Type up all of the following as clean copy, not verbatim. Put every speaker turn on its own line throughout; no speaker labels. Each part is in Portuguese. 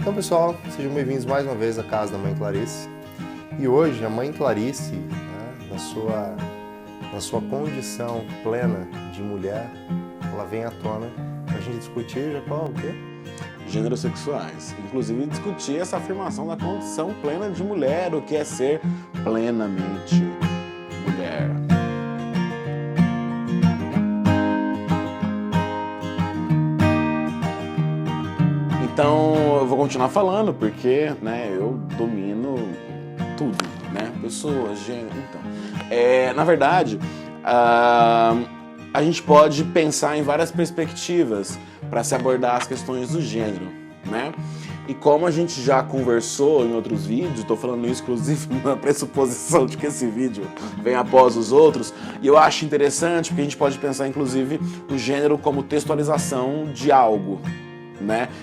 Então, pessoal, sejam bem-vindos mais uma vez à casa da Mãe Clarice. E hoje a Mãe Clarice, na sua condição plena de mulher, ela vem à tona para a gente discutir, Jacó, o quê?
Gêneros sexuais. Inclusive discutir essa afirmação da condição plena de mulher, o que é ser plenamente mulher. Então eu vou continuar falando porque, eu domino tudo, pessoas, gênero, então. Na verdade, a gente pode pensar em várias perspectivas para se abordar as questões do gênero, E como a gente já conversou em outros vídeos, estou falando isso inclusive na pressuposição de que esse vídeo vem após os outros, e eu acho interessante porque a gente pode pensar inclusive o gênero como textualização de algo,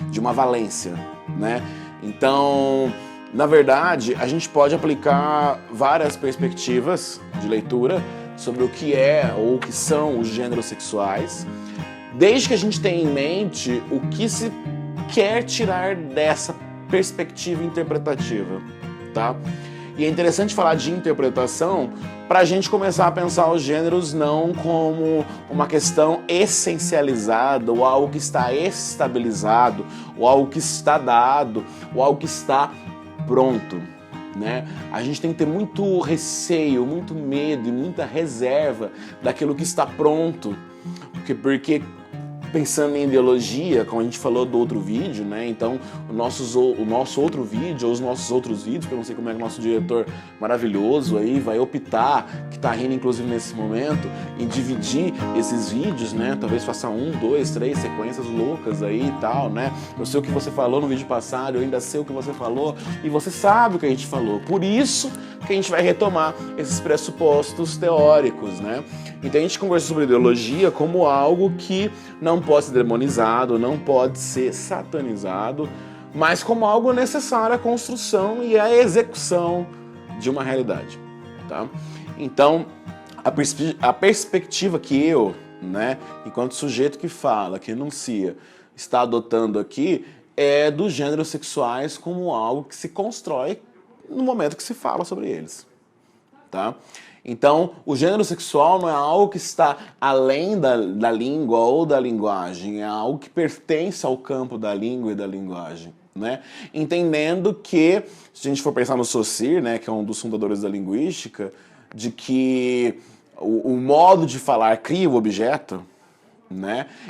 de uma valência, Então, na verdade, a gente pode aplicar várias perspectivas de leitura sobre o que é ou o que são os gêneros sexuais, desde que a gente tenha em mente o que se quer tirar dessa perspectiva interpretativa, tá? E é interessante falar de interpretação para a gente começar a pensar os gêneros não como uma questão essencializada, ou algo que está estabilizado, ou algo que está dado, ou algo que está pronto, A gente tem que ter muito receio, muito medo e muita reserva daquilo que está pronto, porque pensando em ideologia, como a gente falou do outro vídeo, Então, o nosso outro vídeo, ou os nossos outros vídeos, que eu não sei como é que o nosso diretor maravilhoso aí vai optar, que tá rindo inclusive nesse momento, em dividir esses vídeos, Talvez faça 1, 2, 3 sequências loucas aí e tal, Eu sei o que você falou no vídeo passado, eu ainda sei o que você falou, e você sabe o que a gente falou. Por isso que a gente vai retomar esses pressupostos teóricos, Então a gente conversa sobre ideologia como algo que não pode ser demonizado, não pode ser satanizado, mas como algo necessário à construção e à execução de uma realidade, tá? Então, a perspectiva que eu, enquanto sujeito que fala, que enuncia, está adotando aqui é dos gêneros sexuais como algo que se constrói no momento que se fala sobre eles, tá? Então, o gênero sexual não é algo que está além da língua ou da linguagem, é algo que pertence ao campo da língua e da linguagem, Entendendo que, se a gente for pensar no Saussure, que é um dos fundadores da linguística, de que o modo de falar cria o objeto,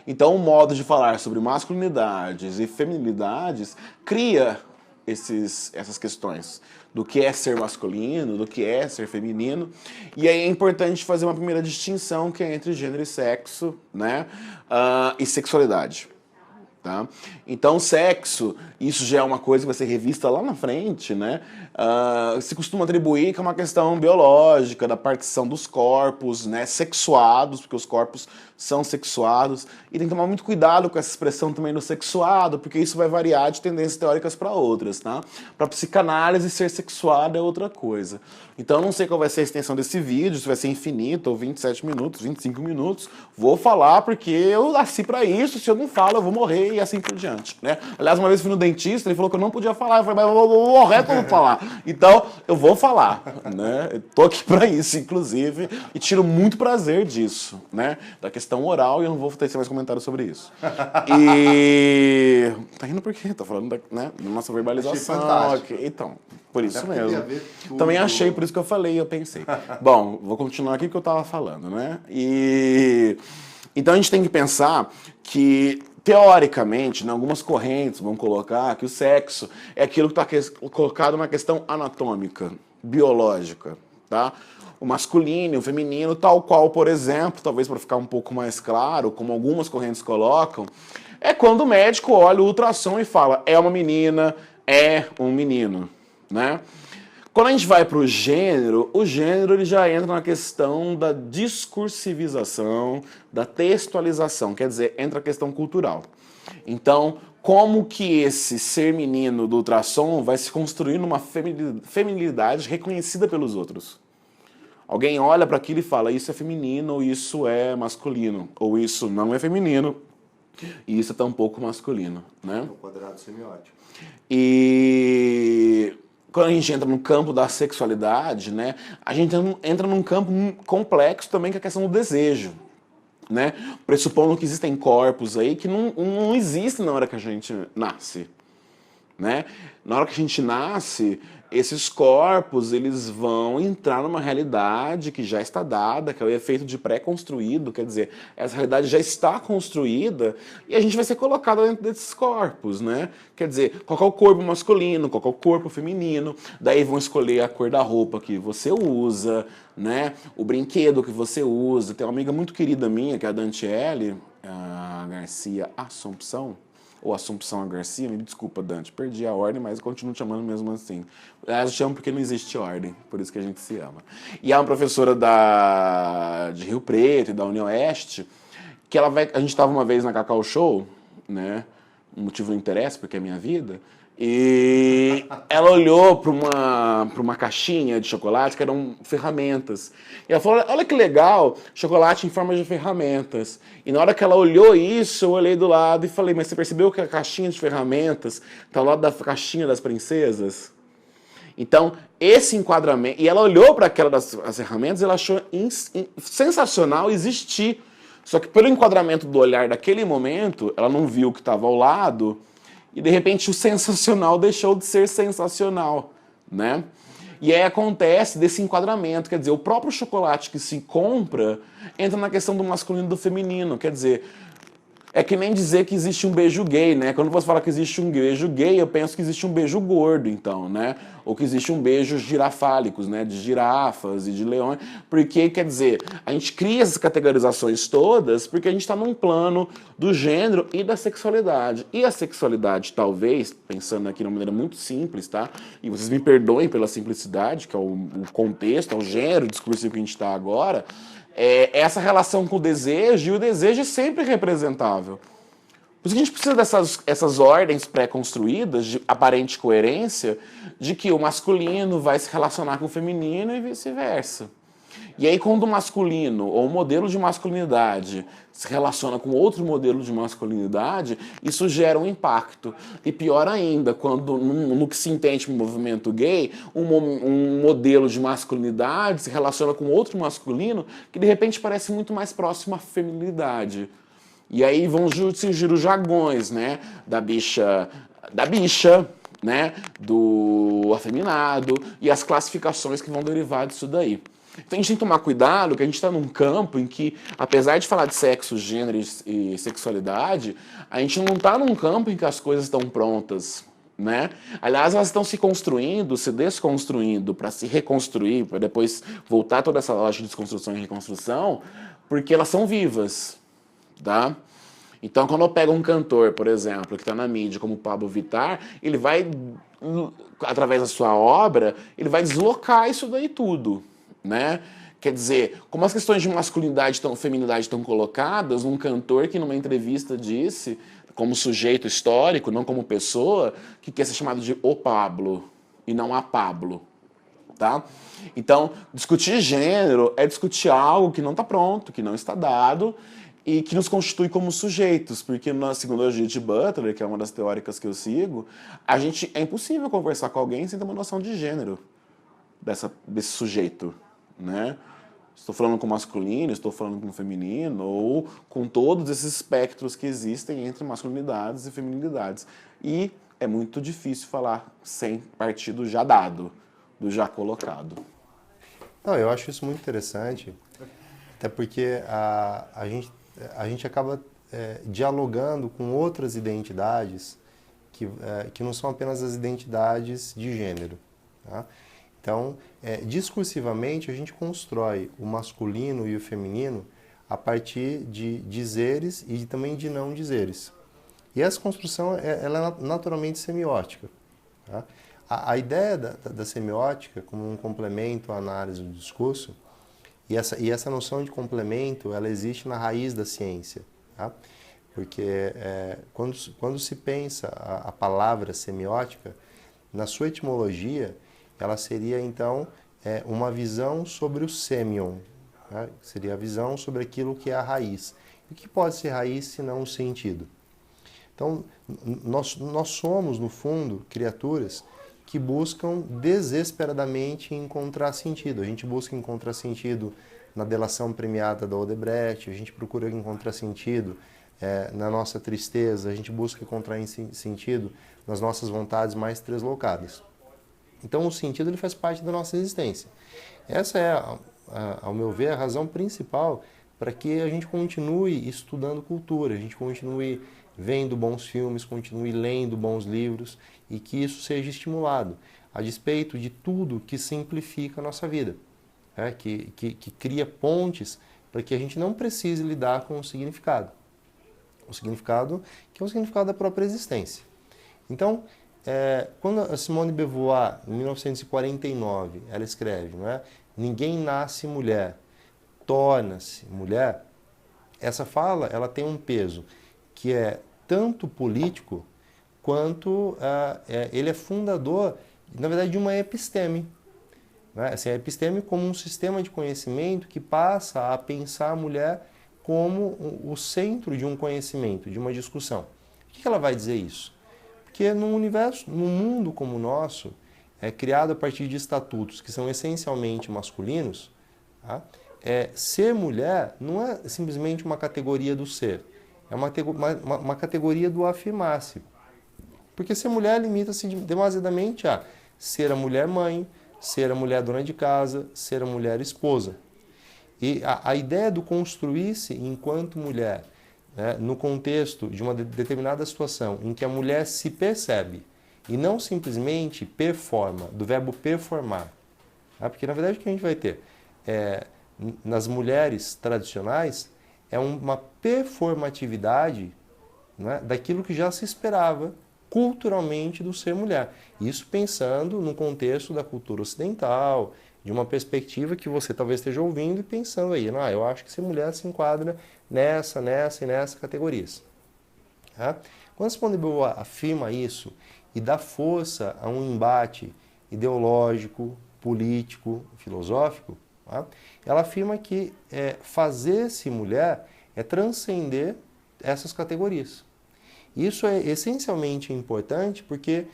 Então, o modo de falar sobre masculinidades e feminilidades cria essas questões do que é ser masculino, do que é ser feminino. E aí é importante fazer uma primeira distinção que é entre gênero e sexo, e sexualidade. Tá? Então, sexo, isso já é uma coisa que vai ser revista lá na frente, se costuma atribuir que é uma questão biológica, da partição dos corpos, sexuados, porque os corpos são sexuados, e tem que tomar muito cuidado com essa expressão também do sexuado, porque isso vai variar de tendências teóricas para outras, tá? Para psicanálise, ser sexuado é outra coisa. Então, eu não sei qual vai ser a extensão desse vídeo, se vai ser infinito, ou 27 minutos, 25 minutos, vou falar porque eu nasci para isso, se eu não falo eu vou morrer e assim por diante, Aliás, uma vez eu fui no dentista, ele falou que eu não podia falar, eu falei, mas eu vou morrer quando eu falar. Então, eu vou falar, Eu tô aqui para isso, inclusive, e tiro muito prazer disso, Da questão oral, e eu não vou ter mais comentários sobre isso. E... Tá rindo por quê? Tá falando da nossa verbalização. Okay. Então, por isso mesmo. Também achei, por isso que eu falei, eu pensei. Bom, vou continuar aqui que eu tava falando, E... Então a gente tem que pensar que, teoricamente, algumas correntes vão colocar que o sexo é aquilo que está colocado na questão anatômica, biológica, tá? O masculino e o feminino, tal qual, por exemplo, talvez para ficar um pouco mais claro, como algumas correntes colocam, é quando o médico olha o ultrassom e fala, é uma menina, é um menino, Quando a gente vai para o gênero ele já entra na questão da discursivização, da textualização, quer dizer, entra a questão cultural. Então, como que esse ser menino do ultrassom vai se construir numa feminilidade reconhecida pelos outros? Alguém olha para aquilo e fala, isso é feminino, ou isso é masculino, ou isso não é feminino, E isso é tão pouco masculino, né?
O quadrado semiótico.
E quando a gente entra no campo da sexualidade, né, a gente entra num campo complexo também, que é a questão do desejo, né? Pressupondo que existem corpos aí que não existem na hora que a gente nasce, né? Na hora que a gente nasce, esses corpos eles vão entrar numa realidade que já está dada, que é o efeito de pré-construído, quer dizer, essa realidade já está construída e a gente vai ser colocado dentro desses corpos, né? Quer dizer, qual é o corpo masculino, qual é o corpo feminino, daí vão escolher a cor da roupa que você usa, né? O brinquedo que você usa. Tem uma amiga muito querida minha, que é a Dantiele, a Garcia Assumpção, ou Assumpção Garcia, me desculpa, Dante, perdi a ordem, mas eu continuo chamando mesmo assim. Eu chamo porque não existe ordem, por isso que a gente se ama. E é uma professora de Rio Preto e da Unioeste, que a gente estava uma vez na Cacau Show, né, um motivo de interesse, porque é minha vida, e ela olhou para uma caixinha de chocolate que eram ferramentas. E ela falou, olha que legal, chocolate em forma de ferramentas. E na hora que ela olhou isso, eu olhei do lado e falei, mas você percebeu que a caixinha de ferramentas está ao lado da caixinha das princesas? Então, esse enquadramento... E ela olhou para aquela das ferramentas e ela achou sensacional existir. Só que pelo enquadramento do olhar daquele momento, ela não viu o que estava ao lado... E de repente o sensacional deixou de ser sensacional, né? E aí acontece desse enquadramento, quer dizer, o próprio chocolate que se compra entra na questão do masculino e do feminino, quer dizer, é que nem dizer que existe um beijo gay, né? Quando você fala que existe um beijo gay, eu penso que existe um beijo gordo, então, né? Ou que existe um beijo girafálicos, né? De girafas e de leões. Porque, quer dizer, a gente cria essas categorizações todas porque a gente está num plano do gênero e da sexualidade. E a sexualidade, talvez, pensando aqui de uma maneira muito simples, tá? E vocês me perdoem pela simplicidade, que é o contexto, é o gênero discursivo que a gente está agora, essa relação com o desejo, e o desejo é sempre representável. Por isso que a gente precisa dessas ordens pré-construídas, de aparente coerência, de que o masculino vai se relacionar com o feminino e vice-versa. E aí, quando o masculino, ou o modelo de masculinidade, se relaciona com outro modelo de masculinidade, isso gera um impacto. E pior ainda, quando, no que se entende como movimento gay, um modelo de masculinidade se relaciona com outro masculino que, de repente, parece muito mais próximo à feminilidade. E aí vão surgir os jargões, né? Da bicha, né? Do afeminado e as classificações que vão derivar disso daí. Então a gente tem que tomar cuidado que a gente está num campo em que, apesar de falar de sexo, gênero e sexualidade, a gente não está num campo em que as coisas estão prontas, né? Aliás, elas estão se construindo, se desconstruindo para se reconstruir, para depois voltar toda essa lógica de desconstrução e reconstrução, porque elas são vivas, tá? Então, quando eu pego um cantor, por exemplo, que está na mídia, como o Pablo Vittar, ele vai, através da sua obra, ele vai deslocar isso daí tudo, né? Quer dizer, como as questões de masculinidade e feminilidade estão colocadas, um cantor que numa entrevista disse, como sujeito histórico, não como pessoa, que quer ser chamado de o Pablo e não a Pablo, tá? Então, discutir gênero é discutir algo que não está pronto, que não está dado, e que nos constitui como sujeitos, porque na segunda Judith Butler, que é uma das teóricas que eu sigo, é impossível conversar com alguém sem ter uma noção de gênero desse sujeito, né? Estou falando com masculino, estou falando com feminino, ou com todos esses espectros que existem entre masculinidades e feminilidades. E é muito difícil falar sem partir do já dado, do já colocado.
Não, eu acho isso muito interessante, até porque a gente acaba dialogando com outras identidades que não são apenas as identidades de gênero, tá? Então, discursivamente, a gente constrói o masculino e o feminino a partir de dizeres e também de não dizeres. E essa construção ela é naturalmente semiótica, tá? A ideia da semiótica como um complemento à análise do discurso, e essa noção de complemento, ela existe na raiz da ciência, tá? Porque quando se pensa a palavra semiótica, na sua etimologia, ela seria, então, uma visão sobre o semion, tá? Seria a visão sobre aquilo que é a raiz. O que pode ser raiz se não o sentido? Então, nós somos, no fundo, criaturas que buscam desesperadamente encontrar sentido. A gente busca encontrar sentido na delação premiada da Odebrecht, a gente procura encontrar sentido na nossa tristeza, a gente busca encontrar sentido nas nossas vontades mais tresloucadas. Então, o sentido ele faz parte da nossa existência. Essa é, ao meu ver, a razão principal para que a gente continue estudando cultura, a gente continue vendo bons filmes, continue lendo bons livros e que isso seja estimulado, a despeito de tudo que simplifica a nossa vida, que cria pontes para que a gente não precise lidar com o significado. O significado que é o significado da própria existência. Então, quando a Simone de Beauvoir, em 1949, ela escreve, não é? Ninguém nasce mulher, torna-se mulher, essa fala ela tem um peso que é tanto político quanto ele é fundador, na verdade, de uma episteme. Né? Assim, a episteme como um sistema de conhecimento que passa a pensar a mulher como o centro de um conhecimento, de uma discussão. Por que ela vai dizer isso? Porque no universo, num mundo como o nosso, criado a partir de estatutos que são essencialmente masculinos, tá? Ser mulher não é simplesmente uma categoria do ser, é uma categoria do afirmar-se. Porque ser mulher limita-se demasiadamente a ser a mulher mãe, ser a mulher dona de casa, ser a mulher esposa. E a ideia do construir-se enquanto mulher, né, no contexto de uma determinada situação em que a mulher se percebe e não simplesmente performa, do verbo performar. Tá? Porque na verdade o que a gente vai ter nas mulheres tradicionais é uma performatividade, né, daquilo que já se esperava culturalmente do ser mulher. Isso pensando no contexto da cultura ocidental, de uma perspectiva que você talvez esteja ouvindo e pensando aí, eu acho que ser mulher se enquadra nessa e nessa categorias. Tá? Quando Simone de Beauvoir afirma isso e dá força a um embate ideológico, político, filosófico, tá? Ela afirma que fazer-se mulher é transcender essas categorias. Isso é essencialmente importante porque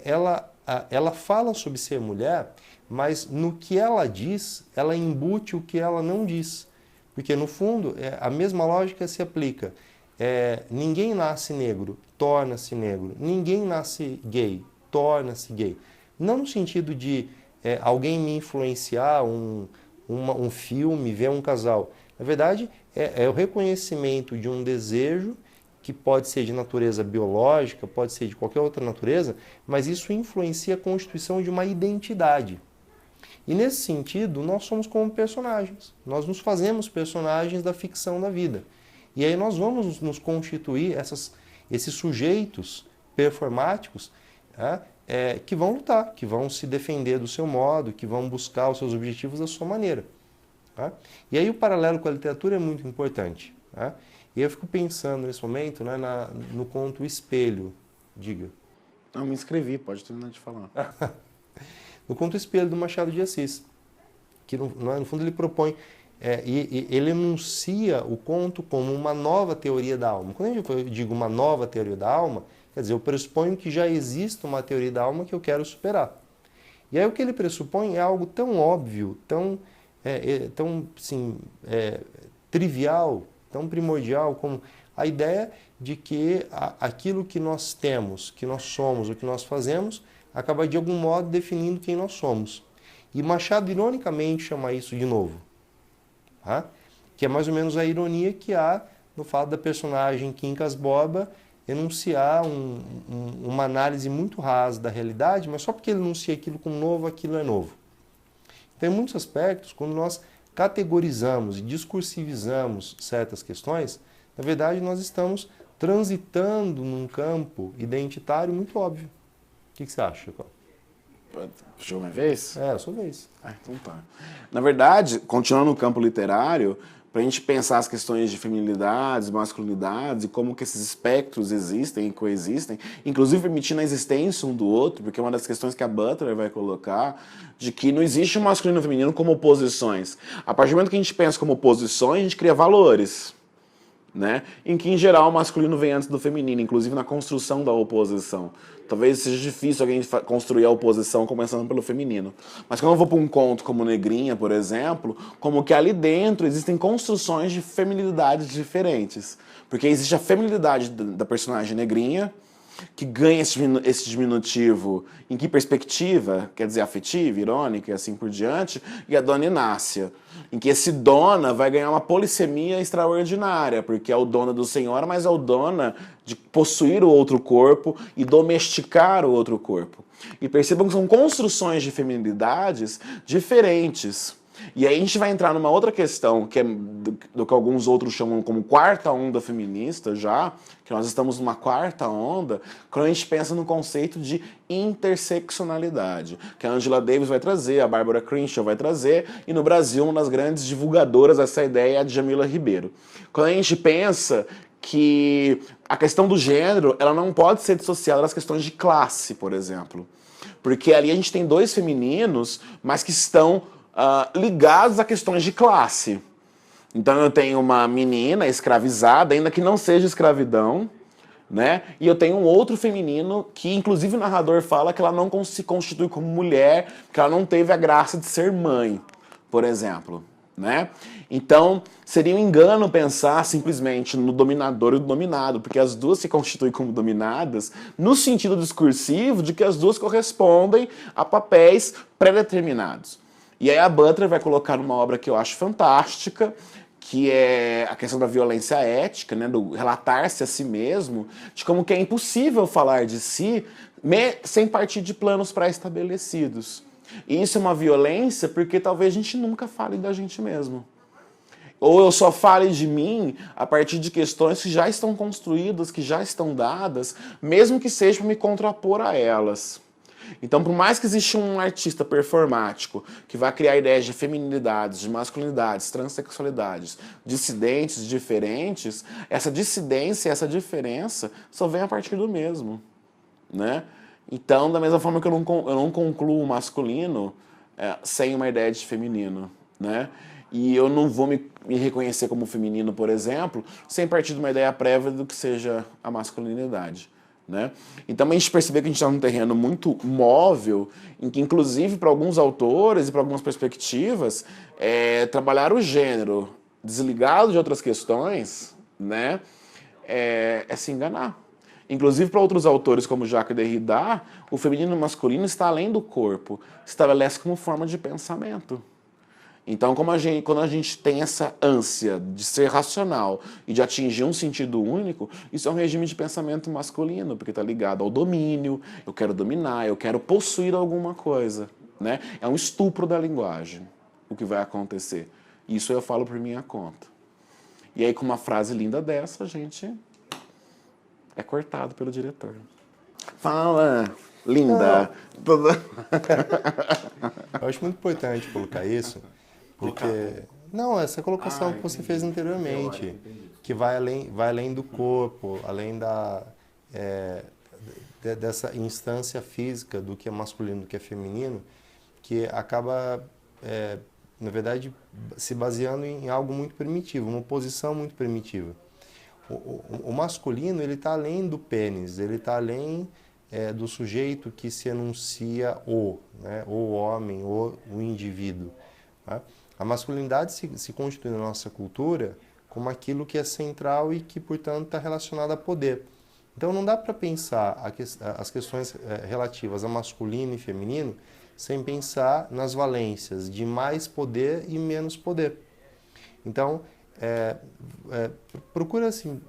ela fala sobre ser mulher, mas no que ela diz, ela embute o que ela não diz. Porque, no fundo, a mesma lógica se aplica. Ninguém nasce negro, torna-se negro. Ninguém nasce gay, torna-se gay. Não no sentido de alguém me influenciar, um filme, ver um casal. Na verdade, é o reconhecimento de um desejo que pode ser de natureza biológica, pode ser de qualquer outra natureza, mas isso influencia a constituição de uma identidade. E nesse sentido, nós somos como personagens. Nós nos fazemos personagens da ficção da vida. E aí nós vamos nos constituir esses sujeitos performáticos, que vão lutar, que vão se defender do seu modo, que vão buscar os seus objetivos da sua maneira. Tá? E aí o paralelo com a literatura é muito importante. Tá? E eu fico pensando nesse momento, né, no conto O Espelho. Diga.
Não, me inscrevi, pode terminar de falar.
No conto O Espelho, do Machado de Assis, que no fundo ele propõe, e ele enuncia o conto como uma nova teoria da alma. Quando eu digo uma nova teoria da alma, quer dizer, eu pressuponho que já existe uma teoria da alma que eu quero superar. E aí o que ele pressupõe é algo tão óbvio, tão assim, trivial, tão primordial como a ideia de que aquilo que nós temos, que nós somos, o que nós fazemos, acaba de algum modo definindo quem nós somos. E Machado ironicamente chama isso de novo. Tá? Que é mais ou menos a ironia que há no fato da personagem Quincas Borba enunciar uma análise muito rasa da realidade, mas só porque ele enuncia aquilo como novo, aquilo é novo. Então, em muitos aspectos, quando nós categorizamos e discursivizamos certas questões, na verdade nós estamos transitando num campo identitário muito óbvio. O que você acha, Chico?
Puxou minha vez?
É, a sua vez.
Então tá. Na verdade, continuando no campo literário, para a gente pensar as questões de feminilidades, masculinidades e como que esses espectros existem e coexistem, inclusive permitindo a existência um do outro, porque é uma das questões que a Butler vai colocar, de que não existe o masculino e o feminino como oposições. A partir do momento que a gente pensa como oposições, a gente cria valores. né? Em que, em geral, o masculino vem antes do feminino, inclusive na construção da oposição. Talvez seja difícil alguém construir a oposição começando pelo feminino. Mas quando eu vou para um conto como Negrinha, por exemplo, como que ali dentro existem construções de feminilidades diferentes. Porque existe a feminilidade da personagem Negrinha, que ganha esse diminutivo em que perspectiva, quer dizer, afetiva, irônica e assim por diante, e a Dona Inácia, em que esse dona vai ganhar uma polissemia extraordinária, porque é o dona do senhor, mas é o dona de possuir o outro corpo e domesticar o outro corpo. E percebam que são construções de feminilidades diferentes. E aí a gente vai entrar numa outra questão, que é do que alguns outros chamam como quarta onda feminista já, que nós estamos numa quarta onda, quando a gente pensa no conceito de interseccionalidade, que a Angela Davis vai trazer, a Barbara Crenshaw vai trazer, e no Brasil uma das grandes divulgadoras dessa ideia é a Djamila Ribeiro. Quando a gente pensa que a questão do gênero, ela não pode ser dissociada das questões de classe, por exemplo. Porque ali a gente tem dois femininos, mas que estão ligados a questões de classe. Então eu tenho uma menina escravizada, ainda que não seja escravidão, né? E eu tenho um outro feminino que, inclusive, o narrador fala que ela não se constitui como mulher, que ela não teve a graça de ser mãe, por exemplo, né? Então, seria um engano pensar simplesmente no dominador e no dominado, porque as duas se constituem como dominadas no sentido discursivo de que as duas correspondem a papéis pré-determinados. E aí a Butler vai colocar numa obra que eu acho fantástica, que é a questão da violência ética, né, do relatar-se a si mesmo, de como que é impossível falar de si sem partir de planos pré-estabelecidos. E isso é uma violência porque talvez a gente nunca fale da gente mesmo. Ou eu só fale de mim a partir de questões que já estão construídas, que já estão dadas, mesmo que seja para me contrapor a elas. Então, por mais que exista um artista performático que vai criar ideias de feminilidades, de masculinidades, transexualidades, dissidentes, diferentes, essa dissidência, essa diferença só vem a partir do mesmo, né? Então, da mesma forma que eu não concluo o masculino sem uma ideia de feminino, né? E eu não vou me reconhecer como feminino, por exemplo, sem partir de uma ideia prévia do que seja a masculinidade. Né? Então a gente percebe que a gente está num terreno muito móvel, em que inclusive para alguns autores e para algumas perspectivas, trabalhar o gênero desligado de outras questões, né, é se enganar. Inclusive para outros autores como Jacques Derrida, o feminino e o masculino está além do corpo, se estabelece como forma de pensamento. Então, quando a gente tem essa ânsia de ser racional e de atingir um sentido único, isso é um regime de pensamento masculino, porque está ligado ao domínio, eu quero dominar, eu quero possuir alguma coisa. Né? É um estupro da linguagem o que vai acontecer. Isso eu falo por minha conta. E aí, com uma frase linda dessa, a gente é cortado pelo diretor. Fala, linda!
Eu acho muito importante colocar isso. Porque, não, essa colocação que você fez anteriormente, que vai além do corpo, além dessa instância física do que é masculino, do que é feminino, que acaba, na verdade, se baseando em algo muito primitivo, uma posição muito primitiva. O masculino, ele está além do pênis, ele está além do sujeito que se enuncia né, o homem, o indivíduo. Tá? A masculinidade se constitui na nossa cultura como aquilo que é central e que, portanto, está relacionado a poder. Então, não dá para pensar as questões relativas a masculino e feminino sem pensar nas valências de mais poder e menos poder. Então, procura assim,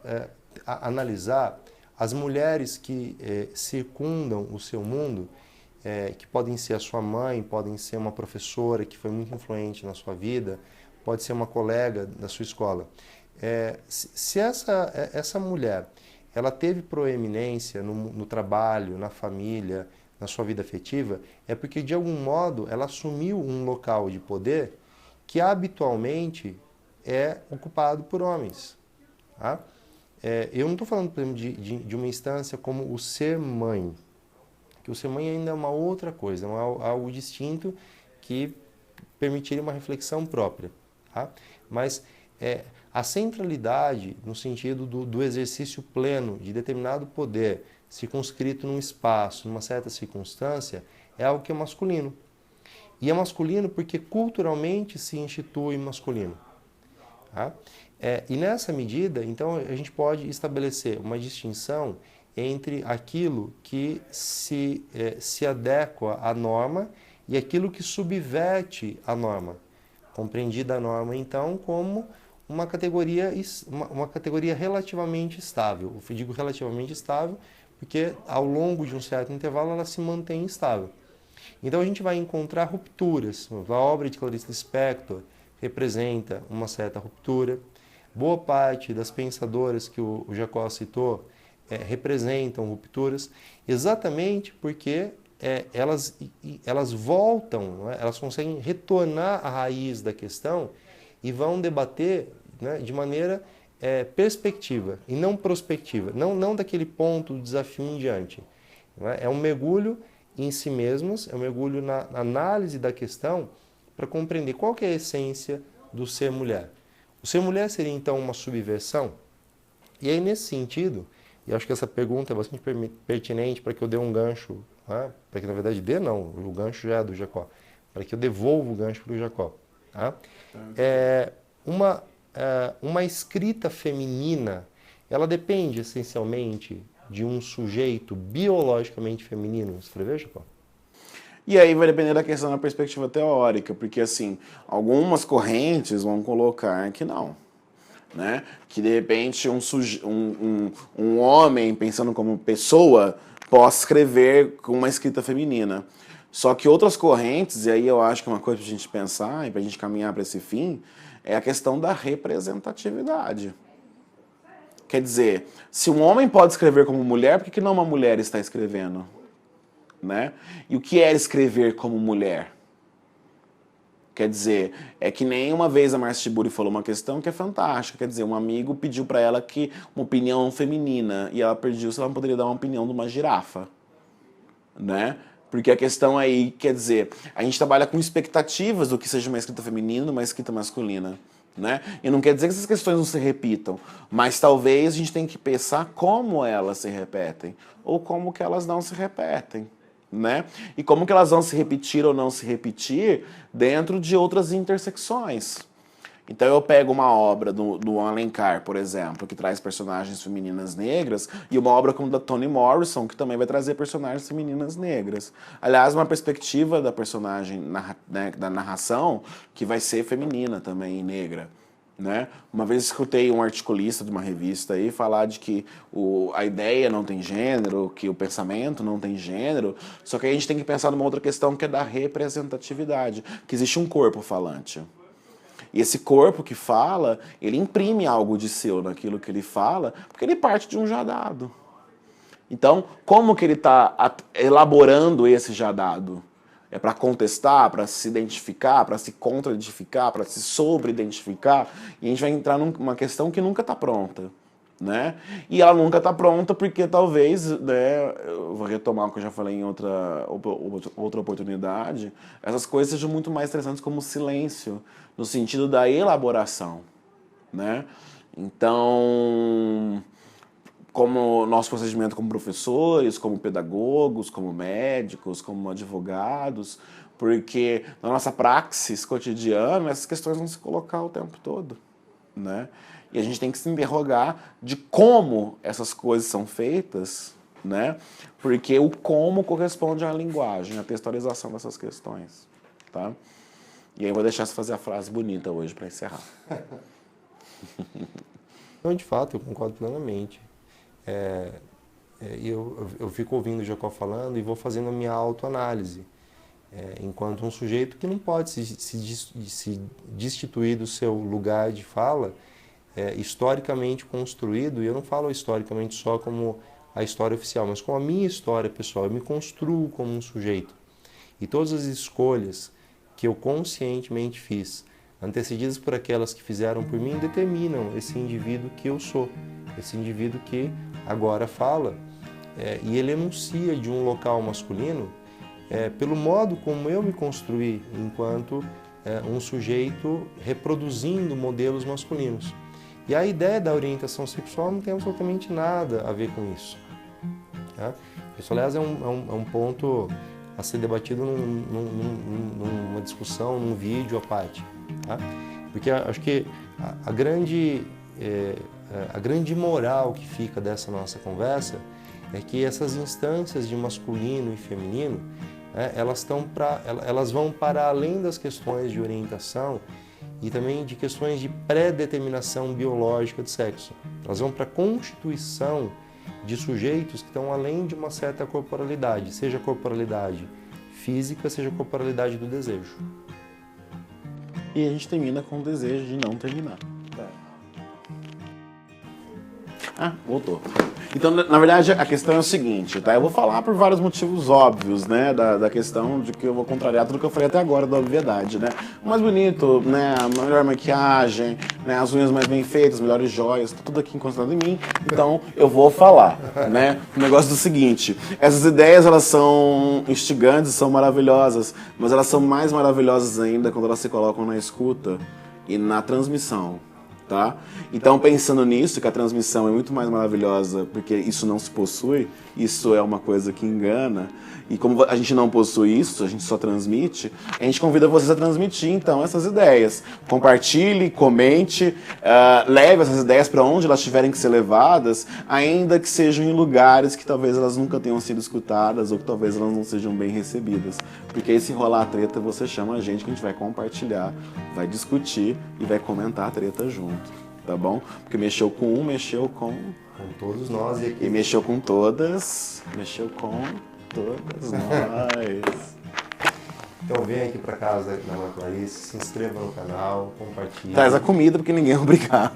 analisar as mulheres que circundam o seu mundo, que podem ser a sua mãe, podem ser uma professora que foi muito influente na sua vida, pode ser uma colega da sua escola. Se essa mulher ela teve proeminência no trabalho, na família, na sua vida afetiva, é porque de algum modo ela assumiu um local de poder que habitualmente é ocupado por homens. Tá? Eu não estou falando, por exemplo, de uma instância como o ser mãe, que o ser mãe ainda é uma outra coisa, é algo distinto que permitiria uma reflexão própria. Tá? Mas A centralidade, no sentido do exercício pleno de determinado poder, circunscrito num espaço, numa certa circunstância, é algo que é masculino. E é masculino porque culturalmente se institui masculino. Tá? E nessa medida, então, a gente pode estabelecer uma distinção entre aquilo que se adequa à norma e aquilo que subverte a norma. Compreendida a norma, então, como uma categoria relativamente estável. Eu digo relativamente estável porque ao longo de um certo intervalo ela se mantém estável. Então a gente vai encontrar rupturas. A obra de Clarice Lispector representa uma certa ruptura. Boa parte das pensadoras que o Jacó citou representam rupturas, exatamente porque elas voltam, não é? Elas conseguem retornar à raiz da questão e vão debater, né, de maneira perspectiva e não prospectiva, não daquele ponto do desafio em diante. Não é? É um mergulho em si mesmos, é um mergulho na análise da questão para compreender qual que é a essência do ser mulher. O ser mulher seria então uma subversão? E aí nesse sentido, e acho que essa pergunta é bastante pertinente para que eu dê um gancho, né? Para que na verdade o gancho já é do Jacó, para que eu devolva o gancho para o Jacó. Tá? Uma escrita feminina, ela depende essencialmente de um sujeito biologicamente feminino escrever, Jacó?
E aí vai depender da questão da perspectiva teórica, porque assim, algumas correntes vão colocar que não. Né? Que de repente um homem, pensando como pessoa, possa escrever com uma escrita feminina. Só que outras correntes, e aí eu acho que é uma coisa para a gente pensar e para a gente caminhar para esse fim, é a questão da representatividade. Quer dizer, se um homem pode escrever como mulher, por que não uma mulher está escrevendo? Né? E o que é escrever como mulher? Quer dizer, é que nem uma vez a Marcia Tiburi falou uma questão que é fantástica. Quer dizer, um amigo pediu para ela uma opinião feminina e ela pediu se ela não poderia dar uma opinião de uma girafa. Né? Porque a questão aí, quer dizer, a gente trabalha com expectativas do que seja uma escrita feminina e uma escrita masculina. Né? E não quer dizer que essas questões não se repitam, mas talvez a gente tenha que pensar como elas se repetem ou como que elas não se repetem. Né? E como que elas vão se repetir ou não se repetir dentro de outras intersecções. Então eu pego uma obra do Alencar, por exemplo, que traz personagens femininas negras, e uma obra como da Toni Morrison, que também vai trazer personagens femininas negras. Aliás, uma perspectiva da personagem, da narração, que vai ser feminina também, negra. Né? Uma vez escutei um articulista de uma revista aí falar de que a ideia não tem gênero, que o pensamento não tem gênero, só que aí a gente tem que pensar numa outra questão que é da representatividade, que existe um corpo falante. E esse corpo que fala, ele imprime algo de seu naquilo que ele fala, porque ele parte de um já dado. Então, como que ele está elaborando esse já dado? É para contestar, para se identificar, para se contra-identificar, para se sobre-identificar. E a gente vai entrar numa questão que nunca está pronta. Né? E ela nunca está pronta porque talvez, né, eu vou retomar o que eu já falei em outra oportunidade, essas coisas sejam muito mais interessantes como silêncio, no sentido da elaboração. Né? Então, como nosso procedimento como professores, como pedagogos, como médicos, como advogados, porque na nossa praxis cotidiana essas questões vão se colocar o tempo todo. Né? E a gente tem que se interrogar de como essas coisas são feitas, né? Porque o como corresponde à linguagem, à textualização dessas questões. Tá? E aí eu vou deixar você fazer a frase bonita hoje para encerrar.
Não, de fato, eu concordo plenamente. Eu fico ouvindo o Jacó falando e vou fazendo a minha autoanálise. Enquanto um sujeito que não pode se destituir do seu lugar de fala, historicamente construído, e eu não falo historicamente só como a história oficial, mas como a minha história pessoal. Eu me construo como um sujeito. E todas as escolhas que eu conscientemente fiz, antecedidas por aquelas que fizeram por mim, determinam esse indivíduo que eu sou. Esse indivíduo que agora fala, e ele enuncia de um local masculino, pelo modo como eu me construí enquanto um sujeito reproduzindo modelos masculinos. E a ideia da orientação sexual não tem absolutamente nada a ver com isso. Tá? Isso, aliás, é um ponto a ser debatido numa discussão, num vídeo à parte. Tá? Porque acho que a grande moral que fica dessa nossa conversa é que essas instâncias de masculino e feminino, elas vão para além das questões de orientação e também de questões de pré-determinação biológica de sexo. Elas vão para a constituição de sujeitos que estão além de uma certa corporalidade, seja corporalidade física, seja corporalidade do desejo.
E a gente termina com o desejo de não terminar. Ah, voltou. Então, na verdade, a questão é o seguinte, tá? Eu vou falar por vários motivos óbvios, né? Da questão de que eu vou contrariar tudo que eu falei até agora da obviedade, né? O mais bonito, né? A melhor maquiagem, né? As unhas mais bem feitas, melhores joias, tá tudo aqui encostado em mim. Então, eu vou falar, né? O negócio do seguinte, essas ideias, elas são instigantes, são maravilhosas, mas elas são mais maravilhosas ainda quando elas se colocam na escuta e na transmissão. Tá? Então, pensando nisso, que a transmissão é muito mais maravilhosa porque isso não se possui, isso é uma coisa que engana, e como a gente não possui isso, a gente só transmite, a gente convida vocês a transmitir, então, essas ideias. Compartilhe, comente, leve essas ideias para onde elas tiverem que ser levadas, ainda que sejam em lugares que talvez elas nunca tenham sido escutadas ou que talvez elas não sejam bem recebidas. Porque aí, se rolar a treta, você chama a gente que a gente vai compartilhar, vai discutir e vai comentar a treta junto. Tá bom? Porque mexeu com um, mexeu com
todos nós.
E mexeu com todas. Mexeu com todas nós.
Então vem aqui pra casa da Ana Clarice, se inscreva no canal, compartilhe.
Traz a comida porque ninguém é obrigado.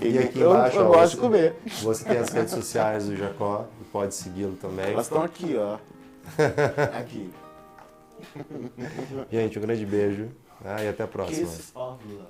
E aqui embaixo,
eu gosto de comer.
Você tem as redes sociais do Jacó, pode segui-lo também.
Elas estão aqui, ó. Aqui.
Gente, um grande beijo, e até a próxima.
Kisses of love.